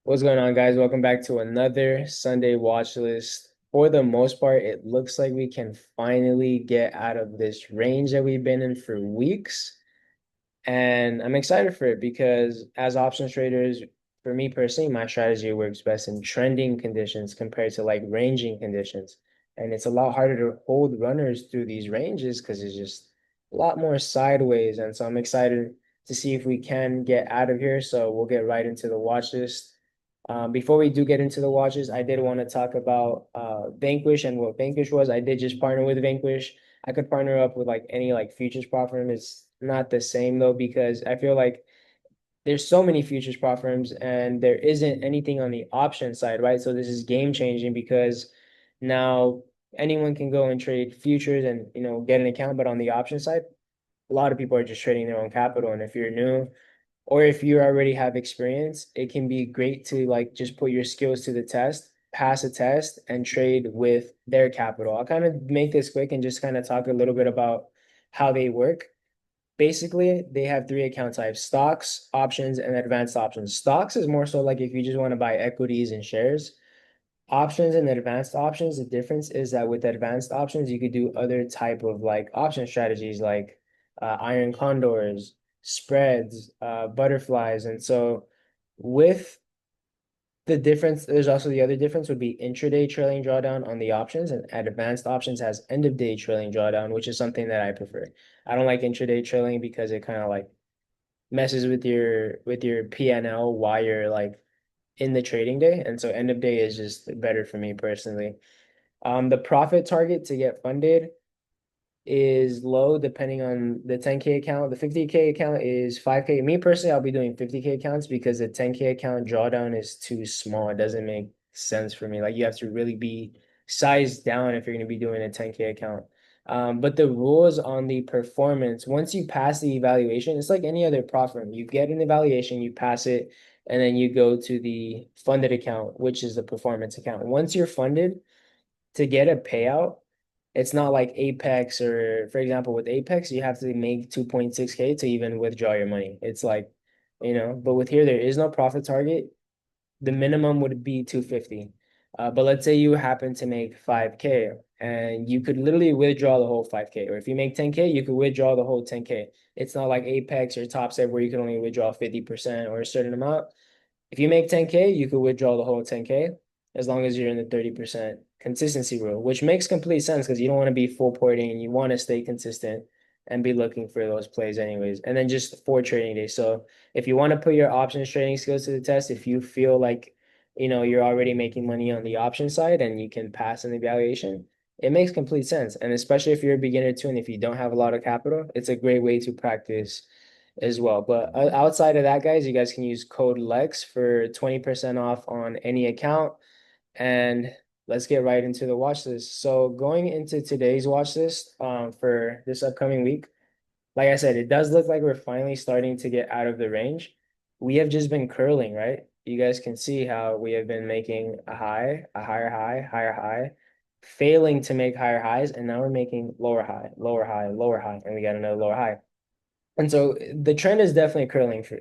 What's going on, guys? Welcome back to another Sunday watch list. For the most part, it looks like we can finally get out of this range that we've been in for weeks. And I'm excited for it because as options traders, for me personally, my strategy works best in trending conditions compared to like ranging conditions. And it's a lot harder to hold runners through these ranges because it's just a lot more sideways. And so I'm excited to see if we can get out of here. So we'll get right into the watch list. Before we do get into the watches, I did want to talk about Vanquish and what Vanquish was. I did just partner with Vanquish. I could partner up with like any like futures prop firm. It's not the same though because I feel like there's so many futures prop firms and there isn't anything on the option side, right? So this is game changing because now anyone can go and trade futures and get an account, but on the option side, a lot of people are just trading their own capital. And if you're new or if you already have experience, it can be great to like just put your skills to the test, pass a test, and trade with their capital. I'll kind of make this quick and just kind of talk a little bit about how they work. Basically, they have three account types: stocks, options, and advanced options. Stocks is more so like if you just want to buy equities and shares. Options and advanced options, the difference is that with advanced options, you could do other type of like option strategies like iron condors, spreads, butterflies. And so with the difference, there's also the other difference would be intraday trailing drawdown on the options, and advanced options has end of day trailing drawdown, which is something that I prefer. I don't like intraday trailing because it kind of like messes with your PNL while you're like in the trading day. And so end of day is just better for me personally. The profit target to get funded is low depending on the 10K account. The 50K account is 5K. Me personally, I'll be doing 50K accounts because the 10K account drawdown is too small. It doesn't make sense for me. Like you have to really be sized down if you're going to be doing a 10K account. But the rules on the performance, once you pass the evaluation, it's like any other prop firm. You get an evaluation, you pass it, and then you go to the funded account, which is the performance account. Once you're funded, to get a payout, it's not like Apex or, for example, with Apex, you have to make 2.6K to even withdraw your money. It's like, but with here, there is no profit target. The minimum would be 250. But let's say you happen to make 5K and you could literally withdraw the whole 5K. Or if you make 10K, you could withdraw the whole 10K. It's not like Apex or Top Step where you can only withdraw 50% or a certain amount. If you make 10K, you could withdraw the whole 10K as long as you're in the 30% consistency rule, which makes complete sense because you don't want to be full porting and you want to stay consistent and be looking for those plays anyways. And then just for trading days. So if you want to put your options trading skills to the test, if you feel like you're already making money on the option side and you can pass an evaluation, it makes complete sense. And especially if you're a beginner too, and if you don't have a lot of capital, it's a great way to practice as well. But outside of that, guys, you guys can use code LEX for 20% off on any account. And let's get right into the watch list. So going into today's watch list for this upcoming week, like I said, it does look like we're finally starting to get out of the range. We have just been curling, right? You guys can see how we have been making a high, a higher high, failing to make higher highs, and now we're making lower high, lower high, lower high, and we got another lower high. And so the trend is definitely curling for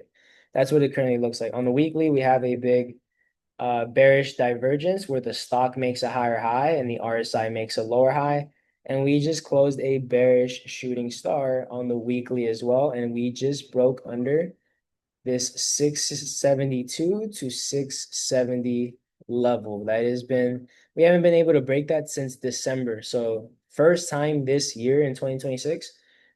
that's what it currently looks like. On the weekly, we have a big bearish divergence where the stock makes a higher high and the RSI makes a lower high. And we just closed a bearish shooting star on the weekly as well. And we just broke under this 672 to 670 level. That has been, we haven't been able to break that since December. So first time this year in 2026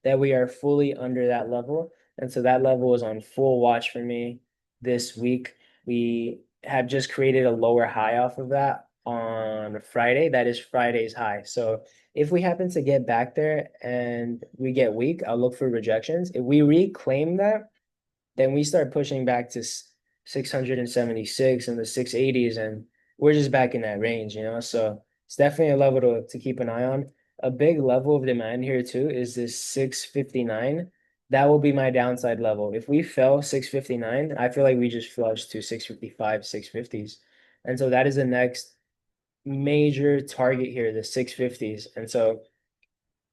that we are fully under that level. And so that level is on full watch for me this week. We have just created a lower high off of that on Friday. That is Friday's high. So if we happen to get back there and we get weak, I'll look for rejections. If we reclaim that, then we start pushing back to 676 and the 680s, and we're just back in that range. So it's definitely a level to keep an eye on. A big level of demand here too is this 659. That will be my downside level. If we fell 659, I feel like we just flushed to 655, 650s. And so that is the next major target here, the 650s. And so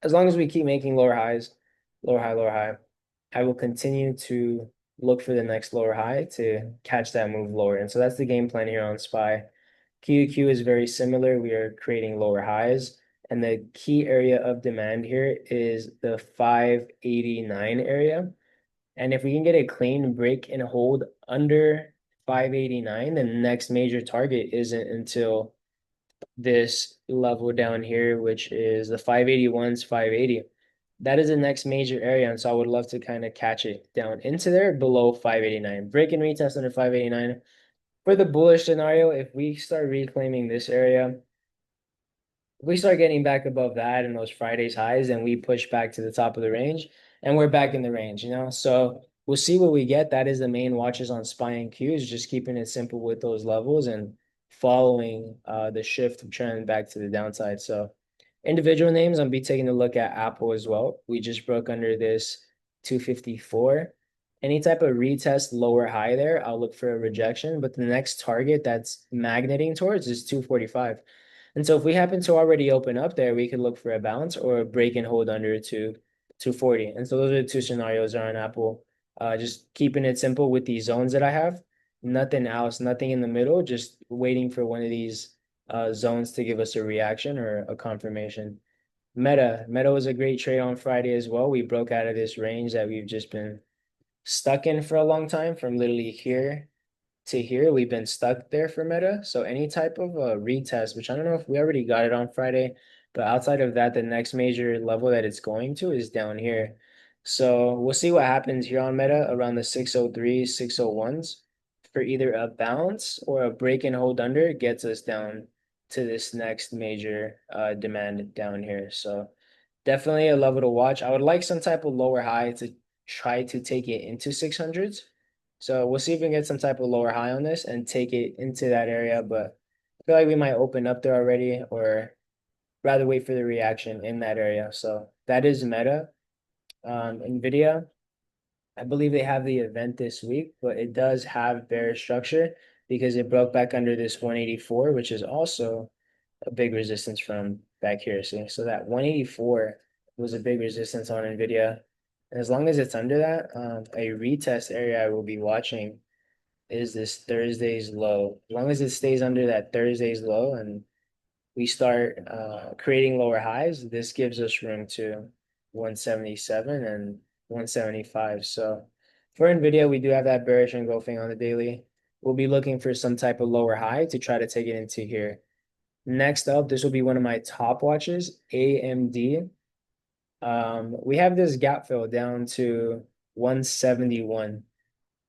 as long as we keep making lower highs, lower high, lower high, I will continue to look for the next lower high to catch that move lower. And so that's the game plan here on SPY. QQQ is very similar. We are creating lower highs. And the key area of demand here is the 589 area. And if we can get a clean break and hold under 589, the next major target isn't until this level down here, which is the 581's 580. That is the next major area. And so I would love to kind of catch it down into there below 589. Break and retest under 589. For the bullish scenario, if we start reclaiming this area, if we start getting back above that and those Fridays highs, then we push back to the top of the range and we're back in the range, you know? So we'll see what we get. That is the main watches on SPY and Qs, just keeping it simple with those levels and following the shift of trend back to the downside. So individual names, I'll be taking a look at Apple as well. We just broke under this 254. Any type of retest lower high there, I'll look for a rejection, but the next target that's magneting towards is 245. And so if we happen to already open up there, we could look for a bounce or a break and hold under to 240. And so those are the two scenarios on Apple. Just keeping it simple with these zones that I have. Nothing else, nothing in the middle, just waiting for one of these zones to give us a reaction or a confirmation. Meta was a great trade on Friday as well. We broke out of this range that we've just been stuck in for a long time from literally here to here. We've been stuck there for Meta. So any type of retest, which I don't know if we already got it on Friday, but outside of that, the next major level that it's going to is down here. So we'll see what happens here on Meta around the 603, 601s for either a bounce or a break and hold under gets us down to this next major demand down here. So definitely a level to watch. I would like some type of lower high to try to take it into 600s. So we'll see if we can get some type of lower high on this and take it into that area. But I feel like we might open up there already, or rather wait for the reaction in that area. So that is Meta. NVIDIA, I believe they have the event this week, but it does have bearish structure because it broke back under this 184, which is also a big resistance from back here. See, so that 184 was a big resistance on NVIDIA. And as long as it's under that, a retest area I will be watching is this Thursday's low. As long as it stays under that Thursday's low and we start creating lower highs, this gives us room to 177 and 175. So for NVIDIA, we do have that bearish engulfing on the daily. We'll be looking for some type of lower high to try to take it into here. Next up, this will be one of my top watches, AMD. We have this gap fill down to 171.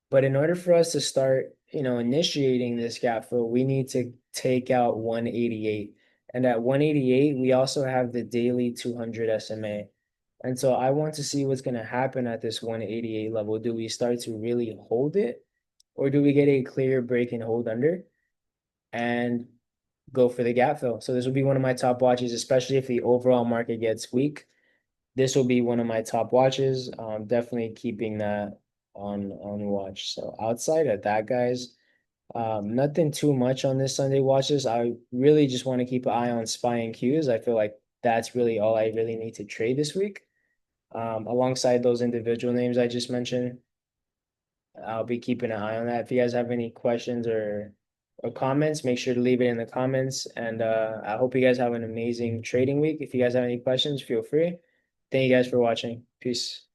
But in order for us to start, initiating this gap fill, we need to take out 188. And at 188, we also have the daily 200 SMA. And so I want to see what's going to happen at this 188 level. Do we start to really hold it? Or do we get a clear break and hold under and go for the gap fill? So this will be one of my top watches, especially if the overall market gets weak. This will be one of my top watches. Definitely keeping that on watch. So outside of that, guys, nothing too much on this Sunday watches. I really just want to keep an eye on SPY and Qs. I feel like that's really all I really need to trade this week. Alongside those individual names I just mentioned, I'll be keeping an eye on that. If you guys have any questions or comments, make sure to leave it in the comments. And I hope you guys have an amazing trading week. If you guys have any questions, feel free. Thank you guys for watching. Peace.